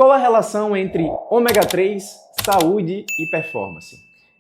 Qual a relação entre ômega 3, saúde e performance?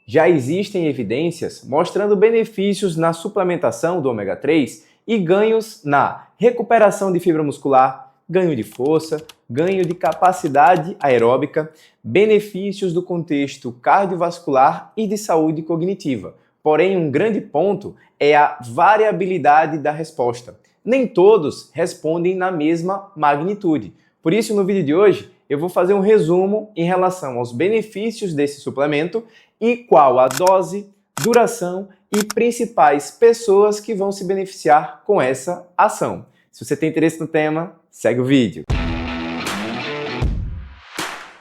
Já existem evidências mostrando benefícios na suplementação do ômega 3 e ganhos na recuperação de fibra muscular, ganho de força, ganho de capacidade aeróbica, benefícios do contexto cardiovascular e de saúde cognitiva. Porém, um grande ponto é a variabilidade da resposta. Nem todos respondem na mesma magnitude. Por isso, no vídeo de hoje, eu vou fazer um resumo em relação aos benefícios desse suplemento e qual a dose, duração e principais pessoas que vão se beneficiar com essa ação. Se você tem interesse no tema, segue o vídeo.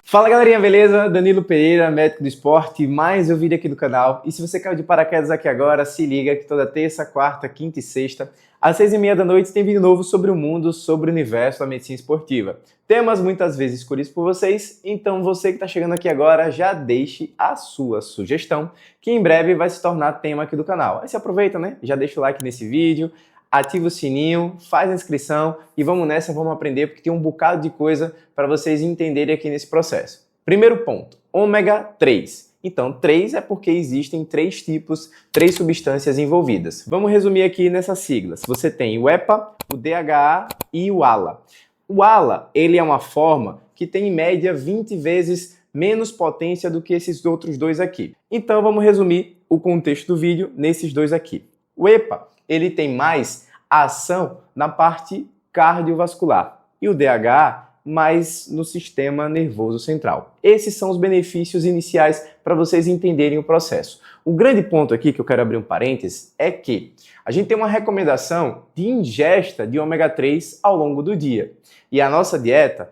Fala galerinha, beleza? Danilo Pereira, médico do esporte, mais um vídeo aqui do canal. E se você caiu de paraquedas aqui agora, se liga que toda terça, quarta, quinta e sexta, às 6h30 da noite, tem vídeo novo sobre o mundo, sobre o universo da medicina esportiva. Temas muitas vezes escolhidos por vocês, então você que está chegando aqui agora, já deixe a sua sugestão, que em breve vai se tornar tema aqui do canal. Aí você aproveita, né? Já deixa o like nesse vídeo, ativa o sininho, faz a inscrição e vamos nessa, vamos aprender, porque tem um bocado de coisa para vocês entenderem aqui nesse processo. Primeiro ponto, ômega 3. Então, 3 é porque existem 3 tipos, 3 substâncias envolvidas. Vamos resumir aqui nessas siglas. Você tem o EPA, o DHA e o ALA. O ALA, ele é uma forma que tem em média 20 vezes menos potência do que esses outros dois aqui. Então, vamos resumir o contexto do vídeo nesses dois aqui. O EPA, ele tem mais ação na parte cardiovascular e o DHA mais no sistema nervoso central. Esses são os benefícios iniciais para vocês entenderem o processo. O grande ponto aqui que eu quero abrir um parênteses é que a gente tem uma recomendação de ingesta de ômega 3 ao longo do dia. E a nossa dieta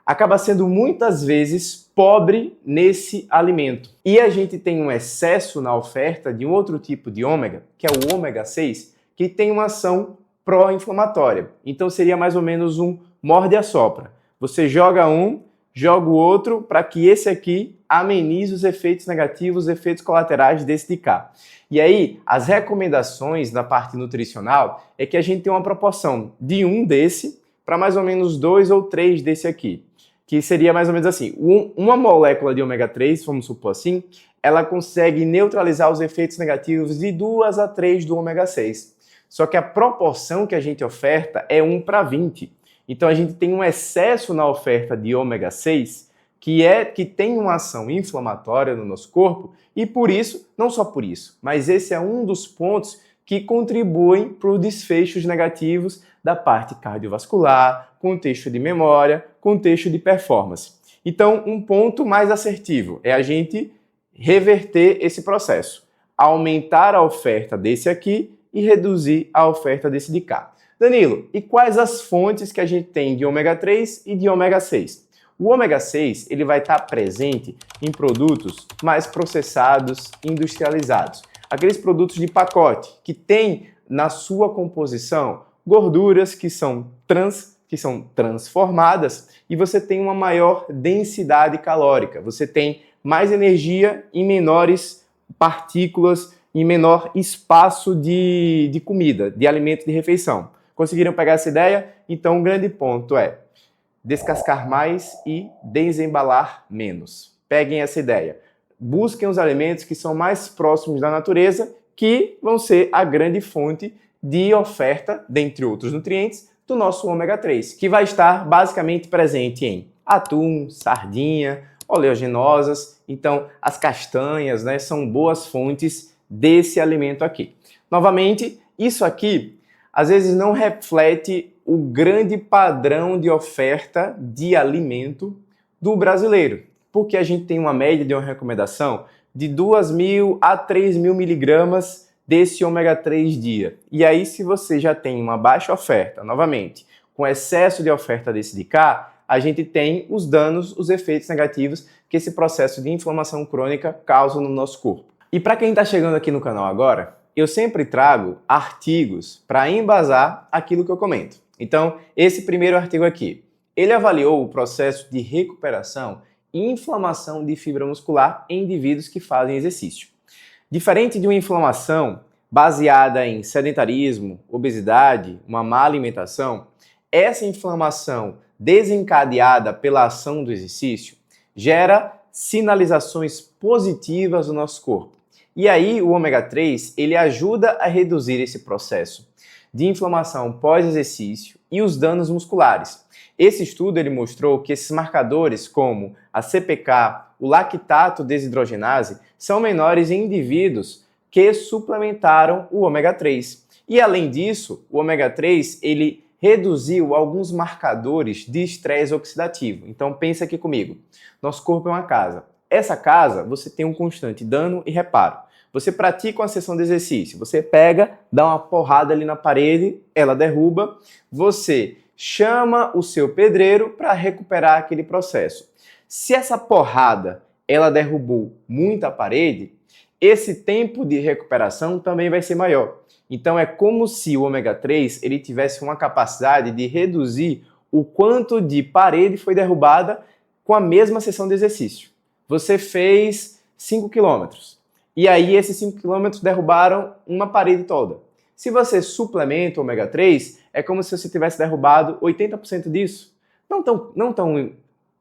acaba sendo muitas vezes pobre nesse alimento. E a gente tem um excesso na oferta de um outro tipo de ômega, que é o ômega 6, que tem uma ação pró-inflamatória. Então seria mais ou menos um morde-a-sopra. Você joga um, joga o outro, para que esse aqui amenize os efeitos negativos, os efeitos colaterais desse de cá. E aí, as recomendações na parte nutricional é que a gente tem uma proporção de um desse para mais ou menos 2 ou 3 desse aqui. Que seria mais ou menos assim, uma molécula de ômega 3, vamos supor assim, ela consegue neutralizar os efeitos negativos de 2 a 3 do ômega 6. Só que a proporção que a gente oferta é 1 para 20. Então a gente tem um excesso na oferta de ômega 6 que tem uma ação inflamatória no nosso corpo e por isso, não só por isso, mas esse é um dos pontos que contribuem para os desfechos negativos da parte cardiovascular, contexto de memória, contexto de performance. Então, um ponto mais assertivo é a gente reverter esse processo, aumentar a oferta desse aqui e reduzir a oferta desse de cá. Danilo, e quais as fontes que a gente tem de ômega 3 e de ômega 6? O ômega 6 ele vai estar presente em produtos mais processados, industrializados. Aqueles produtos de pacote que tem na sua composição gorduras que são transformadas e você tem uma maior densidade calórica. Você tem mais energia em menores partículas, em menor espaço de comida, de alimento de refeição. Conseguiram pegar essa ideia? Então, um grande ponto é descascar mais e desembalar menos. Peguem essa ideia. Busquem os alimentos que são mais próximos da natureza, que vão ser a grande fonte de oferta, dentre outros nutrientes, do nosso ômega 3, que vai estar basicamente presente em atum, sardinha, oleaginosas. Então, as castanhas, né, são boas fontes desse alimento aqui. Novamente, isso aqui às vezes não reflete o grande padrão de oferta de alimento do brasileiro, porque a gente tem uma média de uma recomendação de 2.000 a 3.000 miligramas desse ômega 3 dia. E aí, se você já tem uma baixa oferta, novamente, com excesso de oferta desse de cá, a gente tem os danos, os efeitos negativos que esse processo de inflamação crônica causa no nosso corpo. E para quem está chegando aqui no canal agora, eu sempre trago artigos para embasar aquilo que eu comento. Então, esse primeiro artigo aqui, ele avaliou o processo de recuperação e inflamação de fibra muscular em indivíduos que fazem exercício. Diferente de uma inflamação baseada em sedentarismo, obesidade, uma má alimentação, essa inflamação desencadeada pela ação do exercício gera sinalizações positivas no nosso corpo. E aí o ômega 3 ele ajuda a reduzir esse processo de inflamação pós-exercício e os danos musculares. Esse estudo ele mostrou que esses marcadores, como a CPK, o lactato desidrogenase, são menores em indivíduos que suplementaram o ômega 3. E além disso, o ômega 3 ele reduziu alguns marcadores de estresse oxidativo. Então pensa aqui comigo. Nosso corpo é uma casa. Essa casa você tem um constante dano e reparo. Você pratica uma sessão de exercício, você pega, dá uma porrada ali na parede, ela derruba, você chama o seu pedreiro para recuperar aquele processo. Se essa porrada ela derrubou muita parede, esse tempo de recuperação também vai ser maior. Então é como se o ômega 3 ele tivesse uma capacidade de reduzir o quanto de parede foi derrubada com a mesma sessão de exercício. Você fez 5 quilômetros. E aí esses 5 km derrubaram uma parede toda. Se você suplementa o ômega 3, é como se você tivesse derrubado 80% disso. Não tão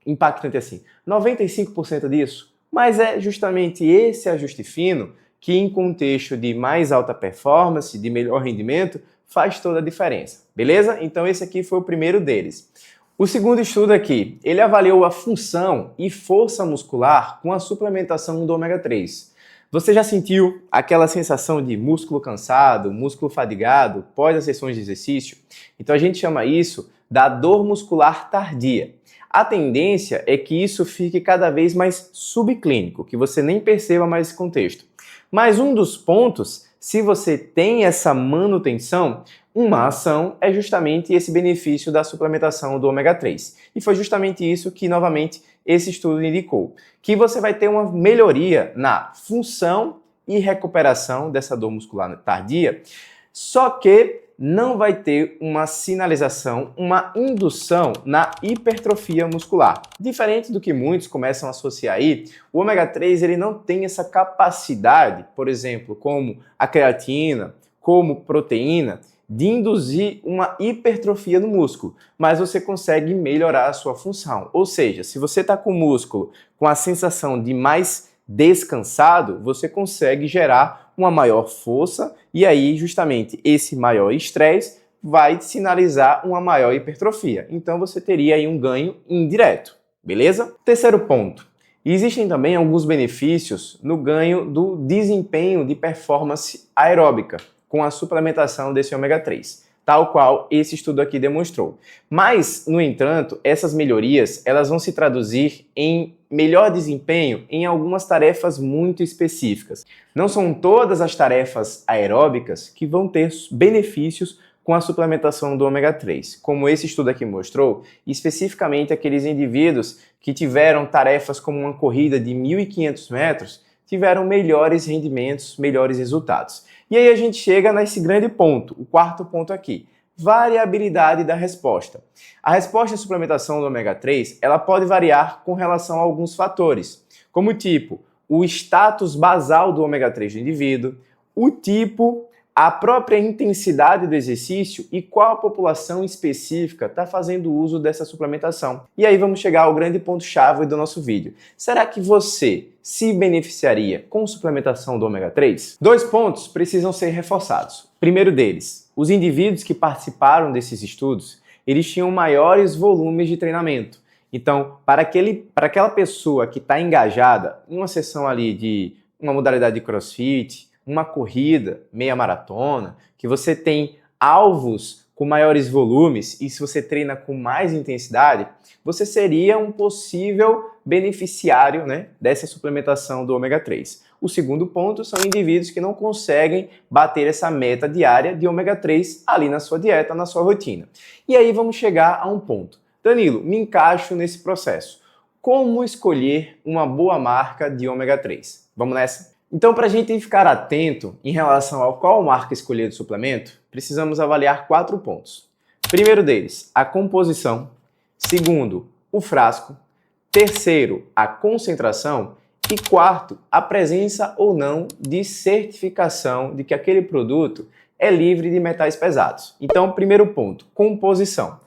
impactante assim. 95% disso. Mas é justamente esse ajuste fino que em contexto de mais alta performance, de melhor rendimento, faz toda a diferença. Beleza? Então esse aqui foi o primeiro deles. O segundo estudo aqui, ele avaliou a função e força muscular com a suplementação do ômega 3. Você já sentiu aquela sensação de músculo cansado, músculo fadigado pós as sessões de exercício? Então a gente chama isso da dor muscular tardia. A tendência é que isso fique cada vez mais subclínico, que você nem perceba mais esse contexto. Mas um dos pontos, se você tem essa manutenção, uma ação é justamente esse benefício da suplementação do ômega 3. E foi justamente isso que, novamente, esse estudo indicou, que você vai ter uma melhoria na função e recuperação dessa dor muscular tardia, só que não vai ter uma sinalização, uma indução na hipertrofia muscular. Diferente do que muitos começam a associar aí, o ômega 3 ele não tem essa capacidade, por exemplo, como a creatina, como proteína, de induzir uma hipertrofia no músculo, mas você consegue melhorar a sua função. Ou seja, se você está com o músculo com a sensação de mais descansado, você consegue gerar uma maior força e aí justamente esse maior estresse vai sinalizar uma maior hipertrofia. Então você teria aí um ganho indireto, beleza? Terceiro ponto. Existem também alguns benefícios no ganho do desempenho de performance aeróbica com a suplementação desse ômega 3, tal qual esse estudo aqui demonstrou. Mas, no entanto, essas melhorias elas vão se traduzir em melhor desempenho em algumas tarefas muito específicas. Não são todas as tarefas aeróbicas que vão ter benefícios com a suplementação do ômega 3, como esse estudo aqui mostrou, especificamente aqueles indivíduos que tiveram tarefas como uma corrida de 1.500 metros, tiveram melhores rendimentos, melhores resultados. E aí a gente chega nesse grande ponto, o quarto ponto aqui, variabilidade da resposta. A resposta à suplementação do ômega 3, ela pode variar com relação a alguns fatores, como tipo, o status basal do ômega 3 do indivíduo, o tipo, a própria intensidade do exercício e qual a população específica está fazendo uso dessa suplementação. E aí vamos chegar ao grande ponto-chave do nosso vídeo. Será que você se beneficiaria com suplementação do ômega 3? Dois pontos precisam ser reforçados. Primeiro deles, os indivíduos que participaram desses estudos, eles tinham maiores volumes de treinamento. Então, para aquela pessoa que está engajada em uma sessão ali de uma modalidade de crossfit, uma corrida, meia maratona, que você tem alvos com maiores volumes e se você treina com mais intensidade, você seria um possível beneficiário, né, dessa suplementação do ômega 3. O segundo ponto são indivíduos que não conseguem bater essa meta diária de ômega 3 ali na sua dieta, na sua rotina. E aí vamos chegar a um ponto. Danilo, me encaixo nesse processo. Como escolher uma boa marca de ômega 3? Vamos nessa? Então, para a gente ficar atento em relação ao qual marca escolher do suplemento, precisamos avaliar 4 pontos. Primeiro deles, a composição. Segundo, o frasco. Terceiro, a concentração. E quarto, a presença ou não de certificação de que aquele produto é livre de metais pesados. Então, primeiro ponto, composição.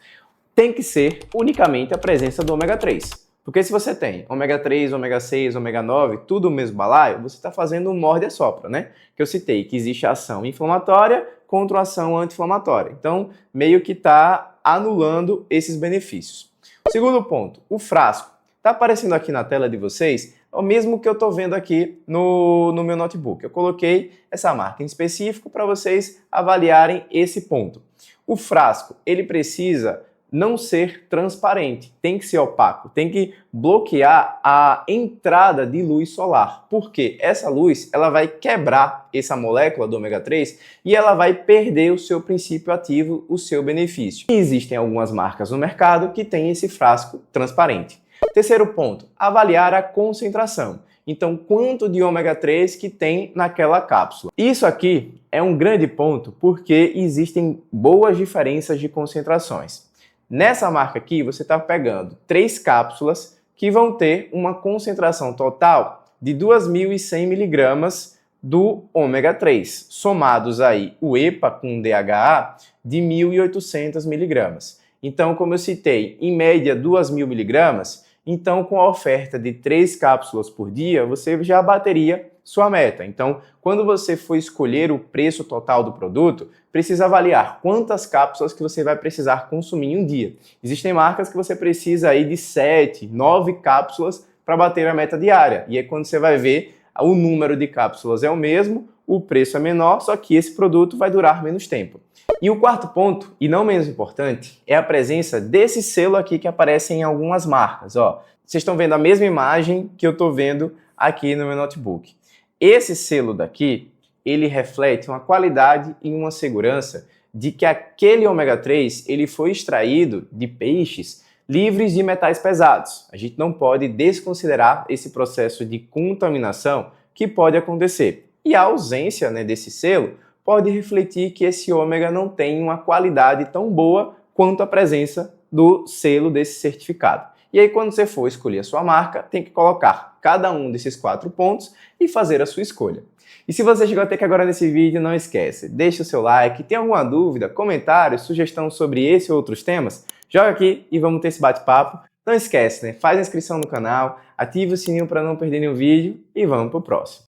tem que ser unicamente a presença do ômega 3. Porque se você tem ômega 3, ômega 6, ômega 9, tudo o mesmo balaio, você está fazendo um morde e assopra, né? Que eu citei que existe a ação inflamatória contra a ação anti-inflamatória. Então, meio que está anulando esses benefícios. Segundo ponto, o frasco. Está aparecendo aqui na tela de vocês, é o mesmo que eu estou vendo aqui no meu notebook. Eu coloquei essa marca em específico para vocês avaliarem esse ponto. O frasco, ele precisa não ser transparente, tem que ser opaco, tem que bloquear a entrada de luz solar, porque essa luz ela vai quebrar essa molécula do ômega 3 e ela vai perder o seu princípio ativo, o seu benefício. E existem algumas marcas no mercado que têm esse frasco transparente. Terceiro ponto, avaliar a concentração. Então, quanto de ômega 3 que tem naquela cápsula. Isso aqui é um grande ponto porque existem boas diferenças de concentrações. Nessa marca aqui, você está pegando 3 cápsulas que vão ter uma concentração total de 2.100 miligramas do ômega 3, somados aí o EPA com DHA de 1.800 miligramas. Então, como eu citei, em média 2.000 miligramas, então com a oferta de 3 cápsulas por dia, você já bateria sua meta. Então, quando você for escolher o preço total do produto, precisa avaliar quantas cápsulas que você vai precisar consumir em um dia. Existem marcas que você precisa aí de 7, 9 cápsulas para bater a meta diária. E aí quando você vai ver, o número de cápsulas é o mesmo, o preço é menor, só que esse produto vai durar menos tempo. E o quarto ponto, e não menos importante, é a presença desse selo aqui que aparece em algumas marcas. Ó, vocês estão vendo a mesma imagem que eu estou vendo aqui no meu notebook. Esse selo daqui, ele reflete uma qualidade e uma segurança de que aquele ômega 3 ele foi extraído de peixes livres de metais pesados. A gente não pode desconsiderar esse processo de contaminação que pode acontecer. E a ausência, né, desse selo pode refletir que esse ômega não tem uma qualidade tão boa quanto a presença do selo desse certificado. E aí, quando você for escolher a sua marca, tem que colocar cada um desses 4 pontos e fazer a sua escolha. E se você chegou até aqui agora nesse vídeo, não esquece, deixa o seu like, tem alguma dúvida, comentário, sugestão sobre esse ou outros temas, joga aqui e vamos ter esse bate-papo. Não esquece, né? Faz a inscrição no canal, ative o sininho para não perder nenhum vídeo e vamos pro próximo.